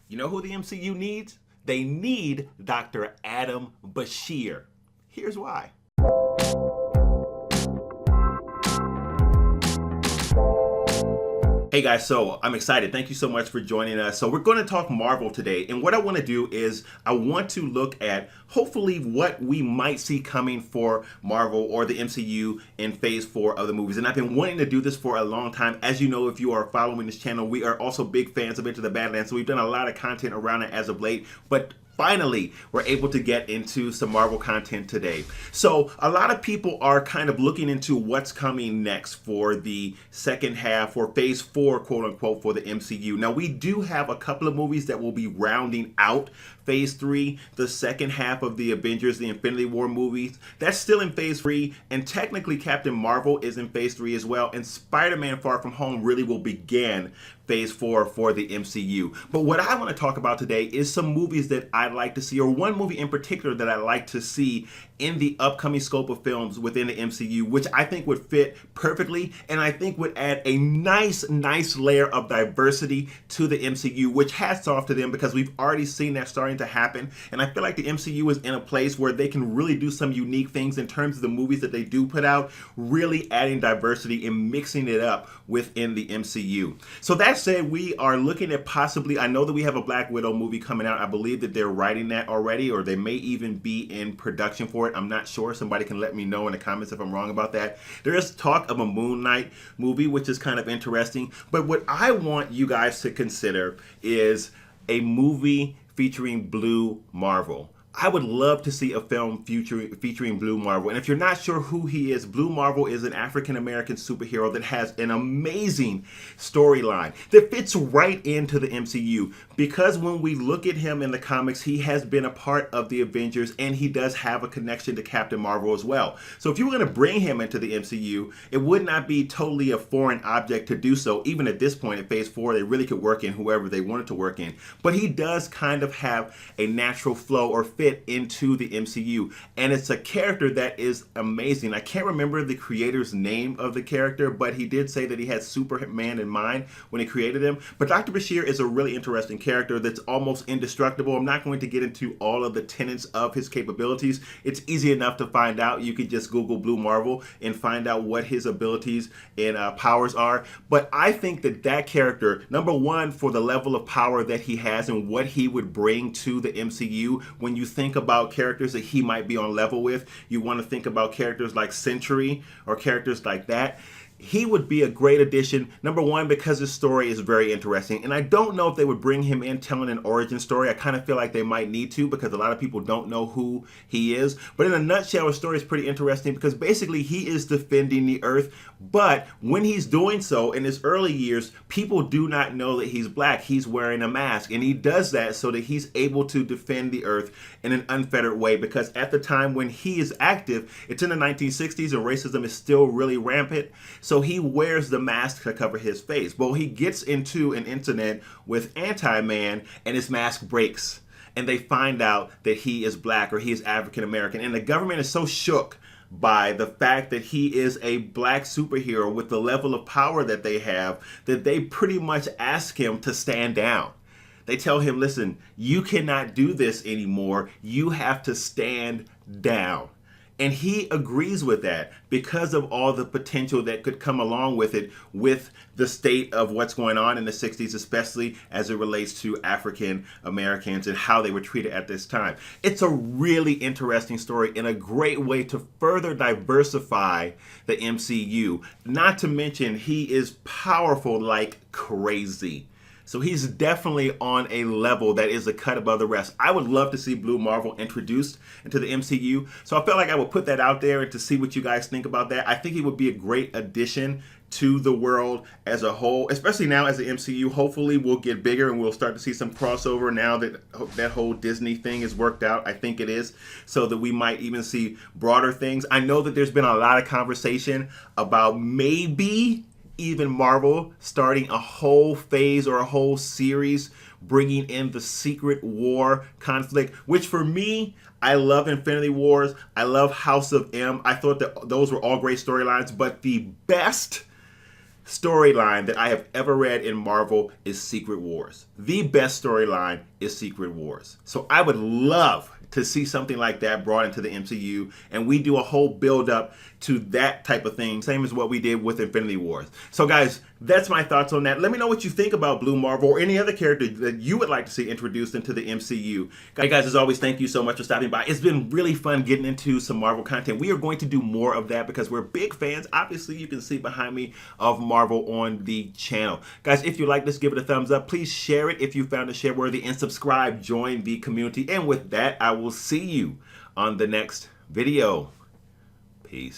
You know who the MCU needs? They need Dr. Adam Breshear. Here's why. Hey guys, so I'm excited. Thank you so much for joining us. So we're going to talk Marvel today. And what I want to do is I want to look at hopefully what we might see coming for Marvel or the MCU in phase 4 of the movies. And I've been wanting to do this for a long time. As you know, if you are following this channel, we are also big fans of Into the Badlands. So we've done a lot of content around it as of late. But finally, we're able to get into some Marvel content today. So a lot of people are kind of looking into what's coming next for the second half or phase 4, quote unquote, for the MCU. Now, we do have a couple of movies that will be rounding out phase 3, the second half of the Avengers, the Infinity War movies. That's still in phase 3, and technically Captain Marvel is in phase 3 as well, and Spider-Man Far From Home really will begin phase 4 for the MCU. But what I want to talk about today is some movies that I'd like to see, or one movie in particular that I'd like to see in the upcoming scope of films within the MCU, which I think would fit perfectly, and I think would add a nice layer of diversity to the MCU, which hats off to them because we've already seen that starting to happen. And I feel like the MCU is in a place where they can really do some unique things in terms of the movies that they do put out, really adding diversity and mixing it up within the MCU. So that said, we are looking at possibly, I know that we have a Black Widow movie coming out. I believe that they're writing that already, or they may even be in production for it. I'm not sure. Somebody can let me know in the comments if I'm wrong about that. There is talk of a Moon Knight movie, which is kind of interesting. But what I want you guys to consider is a movie featuring Blue Marvel. I would love to see a film featuring Blue Marvel. And if you're not sure who he is, Blue Marvel is an African-American superhero that has an amazing storyline that fits right into the MCU. Because when we look at him in the comics, he has been a part of the Avengers, and he does have a connection to Captain Marvel as well. So if you were going to bring him into the MCU, it would not be totally a foreign object to do so. Even at this point in phase 4, they really could work in whoever they wanted to work in. But he does kind of have a natural flow or fit into the MCU, and it's a character that is amazing. I can't remember the creator's name of the character, but he did say that he had Superman in mind when he created him. But Dr. Breshear is a really interesting character that's almost indestructible. I'm not going to get into all of the tenets of his capabilities. It's easy enough to find out. You could just Google Blue Marvel and find out what his abilities and powers are. But I think that that character, number one, for the level of power that he has and what he would bring to the MCU, when you think about characters that he might be on level with, you want to think about characters like Sentry or characters like that. He would be a great addition, number one, because his story is very interesting. And I don't know if they would bring him in telling an origin story. I kind of feel like they might need to, because a lot of people don't know who he is. But in a nutshell, his story is pretty interesting because basically he is defending the Earth. But when he's doing so in his early years, people do not know that he's black. He's wearing a mask. And he does that so that he's able to defend the Earth in an unfettered way. Because at the time when he is active, it's in the 1960s and racism is still really rampant. So he wears the mask to cover his face. Well, he gets into an incident with Anti-Man and his mask breaks. And they find out that he is black or he is African American. And the government is so shook by the fact that he is a black superhero with the level of power that they have, that they pretty much ask him to stand down. They tell him, listen, you cannot do this anymore. You have to stand down. And he agrees with that because of all the potential that could come along with it, with the state of what's going on in the 60s, especially as it relates to African Americans and how they were treated at this time. It's a really interesting story and a great way to further diversify the MCU. Not to mention, he is powerful like crazy. So he's definitely on a level that is a cut above the rest. I would love to see Blue Marvel introduced into the MCU. So I felt like I would put that out there to see what you guys think about that. I think he would be a great addition to the world as a whole, especially now as the MCU hopefully will get bigger and we'll start to see some crossover now that that whole Disney thing is worked out. I think it is, so that we might even see broader things. I know that there's been a lot of conversation about maybe even Marvel starting a whole phase or a whole series bringing in the Secret War conflict, which for me, I love Infinity Wars. I love House of M. I thought that those were all great storylines, but the best storyline that I have ever read in Marvel is Secret Wars. The best storyline is Secret Wars. So I would love to see something like that brought into the MCU, and we do a whole build up to that type of thing, same as what we did with Infinity Wars. So guys, that's my thoughts on that. Let me know what you think about Blue Marvel or any other character that you would like to see introduced into the MCU. Hey guys, as always, thank you so much for stopping by. It's been really fun getting into some Marvel content. We are going to do more of that because we're big fans. Obviously, you can see behind me of Marvel on the channel. Guys, if you like this, give it a thumbs up. Please share it if you found it share worthy, and subscribe. Join the community. And with that, I will see you on the next video. Peace.